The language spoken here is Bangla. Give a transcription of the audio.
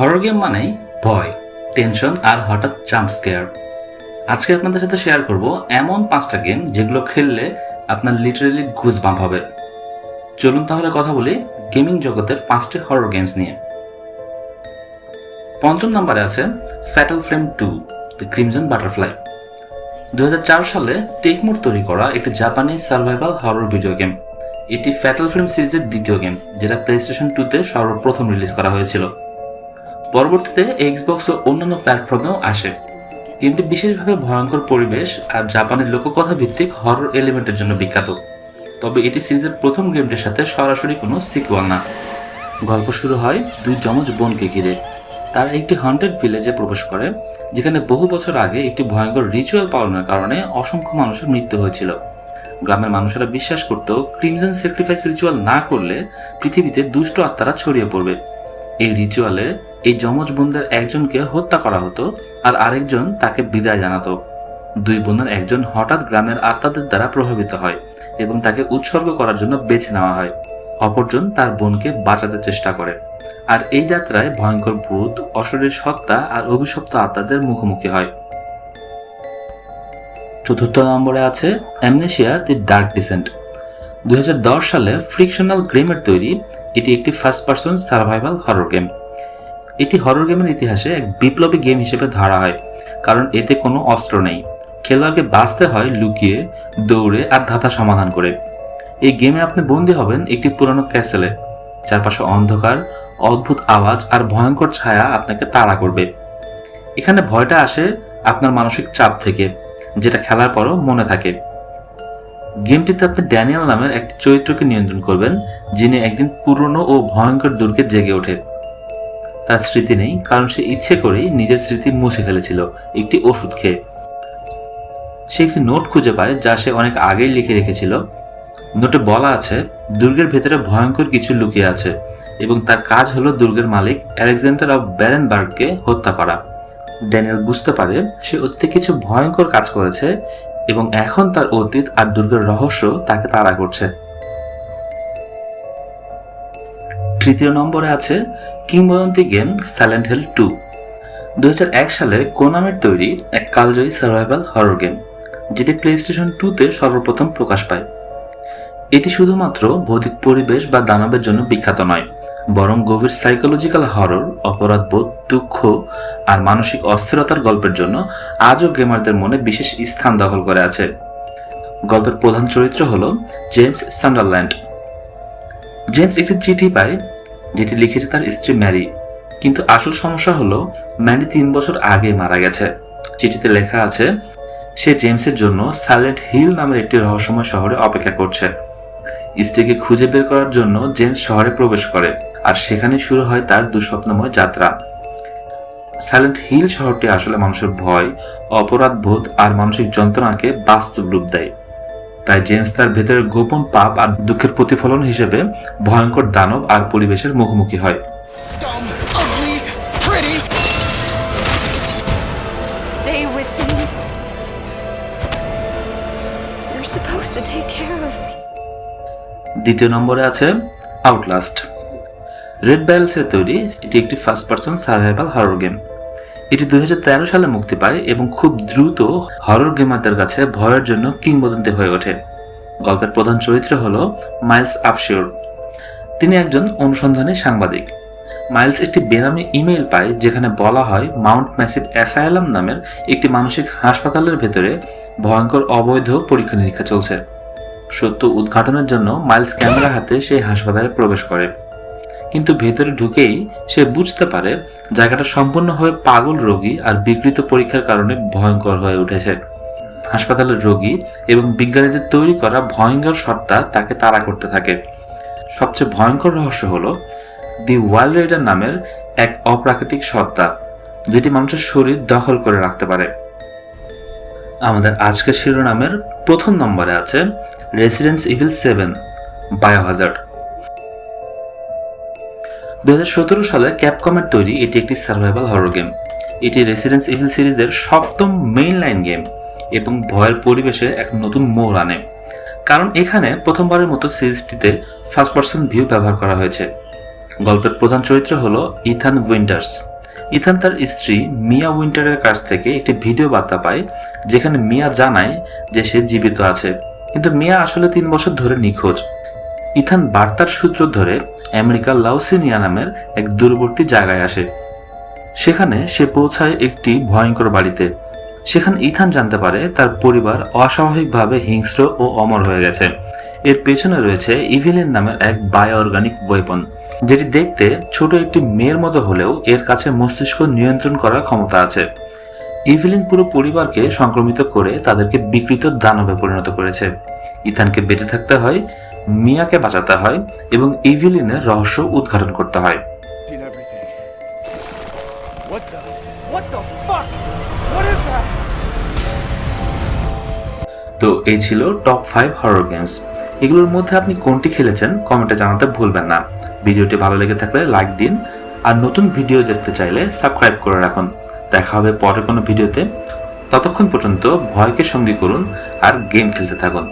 হরর গেম মানেই ভয়, টেনশন আর হঠাৎ জাম্প স্কেয়ার। আজকে আপনাদের সাথে শেয়ার করব এমন 5টা গেম যেগুলো খেললে আপনার লিটারেলি গুজবাম্প হবে। চলুন তাহলে কথা বলি গেমিং জগতের 5টি হরর গেমস নিয়ে। পঞ্চম নম্বরে আছে fatal frame 2 the crimson butterfly. 2004 সালে টেকমোড তৈরি করা একটি জাপানি সার্ভাইভাল হরর ভিডিও গেম। এটি ফ্যাটাল ফ্রেম সিরিজের দ্বিতীয় গেম, যেটা প্লেস্টেশন 2-তে সর্বপ্রথম রিলিজ করা হয়েছিল। পরবর্তীতে এক্সবক্স ও অন্যান্য প্ল্যাটফর্মেও আসে। গেমটি বিশেষভাবে ভয়ঙ্কর পরিবেশ আর জাপানের লোককথা ভিত্তিক হরর এলিমেন্টের জন্য বিখ্যাত। তবে এটি সিরিজের প্রথম গেমটির সাথে সরাসরি কোনো সিকুয়াল না। গল্প শুরু হয় দুই যমজ বোনকে ঘিরে। তারা একটি হন্টেড ভিলেজে প্রবেশ করে, যেখানে বহু বছর আগে একটি ভয়ঙ্কর রিচুয়াল পালনের কারণে অসংখ্য মানুষের মৃত্যু হয়েছিল। গ্রামের মানুষেরা বিশ্বাস করত ক্রিমজন স্যাক্রিফাইস রিচুয়াল না করলে পৃথিবীতে দুষ্ট আত্মারা ছড়িয়ে পড়বে। এই রিচুয়ালে এই যমজ বোনদের একজনকে হত্যা করা হতো আর আরেকজন তাকে বিদায় জানাতো। দুই বোনের একজন হঠাৎ গ্রামের আত্মাদের দ্বারা প্রভাবিত হয় এবং তাকে উৎসর্গ করার জন্য বেছে নেওয়া হয়। অপরজন তার বোনকে বাঁচাতে চেষ্টা করে। আর এই যাত্রায় ভয়ঙ্কর ভূত, অশরীর সত্তা আর অভিশপ্ত আত্মাদের মুখোমুখি হয়। চতুর্থ নম্বরে আছে অ্যামনেশিয়া দি ডার্ক ডিসেন্ট। 2010 সালে ফ্রিকশনাল গেমের তৈরি এটি একটি first person survival horror game. এটি হরর গেমের ইতিহাসে এক বিপ্লবী গেম হিসেবে ধরা হয়, কারণ এতে কোনো অস্ত্র নেই। খেলোয়াড়কে বাঁচতে হয় লুকিয়ে, দৌড়ে আর ধাঁধা সমাধান করে। এই গেমে আপনি বন্দী হবেন একটি পুরনো ক্যাসেলে। চারপাশে অন্ধকার, অদ্ভুত আওয়াজ আর ভয়ঙ্কর ছায়া আপনাকে তাড়া করবে। এখানে ভয়টা আসে আপনার মানসিক চাপ থেকে, যেটা খেলার পরও মনে থাকে। গেমটিতে আপনি ড্যানিয়েল নামের একটি চরিত্রকে নিয়ন্ত্রণ করবেন, যিনি একদিন পুরনো ও ভয়ঙ্কর দুর্গে জেগে ওঠে। তার স্মৃতি নেই, কারণ সে ইচ্ছে করেই নিজের স্মৃতি মুছে ফেলেছিল একটি ওষুধ খেয়ে। সে একটি নোট খুঁজে পায় যা সে অনেক আগেই লিখে রেখেছিল। নোটে বলা আছে দুর্গের ভেতরে ভয়ঙ্কর কিছু লুকিয়ে আছে এবং তার কাজ হলো দুর্গের মালিক আলেকজান্ডার অফ ব্যারেনবার্গকে হত্যা করা। ড্যানিয়েল বুঝতে পারে সে অতীতে কিছু ভয়ঙ্কর কাজ করেছে এবং এখন তার অতীত আর দুর্গের রহস্য তাকে তাড়া করছে। তৃতীয় নম্বরে আছে কিংবদন্তি গেম সাইলেন্ট হিল 2। 2001 সালে কোনামির তৈরি এক কালজয়ী সার্ভাইভাল হরর গেম, যেটি প্লেস্টেশন 2-তে সর্বপ্রথম প্রকাশ পায়। এটি শুধুমাত্র ভৌতিক পরিবেশ বা দানবের জন্য বিখ্যাত নয়, বরং গভীর সাইকোলজিক্যাল হরর, অপরাধবোধ, দুঃখ আর মানসিক অস্থিরতার গল্পের জন্য আজও গেমারদের মনে বিশেষ স্থান দখল করে আছে। গল্পের প্রধান চরিত্র হল জেমস সান্ডারল্যান্ড। জেমস একটি চিঠি পায় যেটি লিখেছে তার স্ত্রী ম্যারি, কিন্তু আসল সমস্যা হলো ম্যারি 3 বছর আগে মারা গেছে। চিঠিতে লেখা আছে সে জেমসের জন্য সাইলেন্ট হিল নামের একটি রহস্যময় শহরে অপেক্ষা করছে। স্ত্রীকে খুঁজে বের করার জন্য জেমস শহরে প্রবেশ করে, আর সেখানে শুরু হয় তার দুঃস্বপ্নময় যাত্রা। সাইলেন্ট হিল শহরটি আসলে মানুষের ভয়, অপরাধবোধ আর মানসিক যন্ত্রণাকে বাস্তব রূপ দেয়। তাই জেমস তার ভেতরের গোপন পাপ আর দুঃখের প্রতিফলন হিসেবে ভয়ঙ্কর দানব আর পরিবেশের মুখোমুখি হয়। দ্বিতীয় নম্বরে আছে আউটলাস্ট। রেড ব্যালসের তৈরি এটি একটি first person survival horror game. এটি 2013 সালে মুক্তি পায় এবং খুব দ্রুত হরর গেমারদের কাছে ভয়ের জন্য কিংবদন্তি হয়ে ওঠে। গল্পের প্রধান চরিত্র হল মাইলস আপশিওর। তিনি একজন অনুসন্ধানী সাংবাদিক। মাইলস একটি বেনামী ইমেইল পায় যেখানে বলা হয় মাউন্ট ম্যাসিভ অ্যাসাইলাম নামের একটি মানসিক হাসপাতালের ভেতরে ভয়ঙ্কর অবৈধ পরীক্ষা নিরীক্ষা চলছে। সত্য উদ্ঘাটনের জন্য মাইলস ক্যামেরা হাতে সেই হাসপাতালে প্রবেশ করে, কিন্তু ভেতরে ঢুকেই সে বুঝতে পারে জায়গাটা সম্পূর্ণভাবে পাগল রোগী আর বিকৃত পরীক্ষার কারণে ভয়ঙ্কর হয়ে উঠেছে। হাসপাতালের রোগী এবং বিজ্ঞানীদের তৈরি করা ভয়ঙ্কর সত্তা তাকে তাড়া করতে থাকে। সবচেয়ে ভয়ঙ্কর রহস্য হলো দি ওয়াইল্ড রাইডার নামের এক অপ্রাকৃতিক সত্তা, যেটি মানুষের শরীর দখল করে রাখতে পারে। আমাদের আজকের শিরোনামের প্রথম নম্বরে আছে রেসিডেন্ট ইভিল 7 বায়োহাজার্ড। 2017 সালে ক্যাপকমের তৈরি এটি একটি সার্ভাইভাল হরর গেম। এটি রেসিডেন্ট ইভিল সিরিজের 7ম মেইন লাইন গেম এবং ভয়ের পরিবেশে এক নতুন মোড় আনে, কারণ এখানে প্রথমবারের মতো সিরিজটিতে ফার্স্ট পারসন ভিউ ব্যবহার করা হয়েছে। গল্পের প্রধান চরিত্র হলো ইথান উইন্টার্স। ইথান তার স্ত্রী মিয়া উইন্টারের কাছ থেকে একটি ভিডিও বার্তা পায়, যেখানে মিয়া জানায় যে সে জীবিত আছে, কিন্তু মিয়া আসলে 3 বছর ধরে নিখোঁজ। ইথান বার্তার সূত্র ধরে আমেরিকার লাউসিনিয়া নামের এক দূরবর্তী জায়গায় আসে। সেখানে সে পৌঁছায় একটি ভয়ঙ্কর বাড়িতে। সেখানে ইথান জানতে পারে তার পরিবার অস্বাভাবিকভাবে হিংস্র ও অমর হয়ে গেছে। এর পেছনে রয়েছে ইভিলিন নামের এক বায়ো অর্গানিক ওয়েপন, যেটি দেখতে ছোট একটি মেয়ের মতো হলেও এর কাছে মস্তিষ্ক নিয়ন্ত্রণ করার ক্ষমতা আছে। ইভিলিন পুরো পরিবারকে সংক্রমিত করে তাদেরকে বিকৃত দানবে পরিণত করেছে। ইথানকে বেঁচে থাকতে হয়, মিয়াকে বাঁচাতে হয় এবং ইভিলিনের রহস্য উদ্ঘাটন করতে হয়। তো এই ছিল টপ 5 হরর গেমস। এগুলোর মধ্যে আপনি কোনটি খেলেছেন কমেন্টে জানাতে ভুলবেন না। ভিডিওটি ভালো লেগে থাকলে লাইক দিন, আর নতুন ভিডিও দেখতে চাইলে সাবস্ক্রাইব করে রাখুন। দেখা হবে পরের কোনো ভিডিওতে। ততক্ষণ পর্যন্ত ভয়কে সঙ্গী করুন আর গেম খেলতে থাকুন।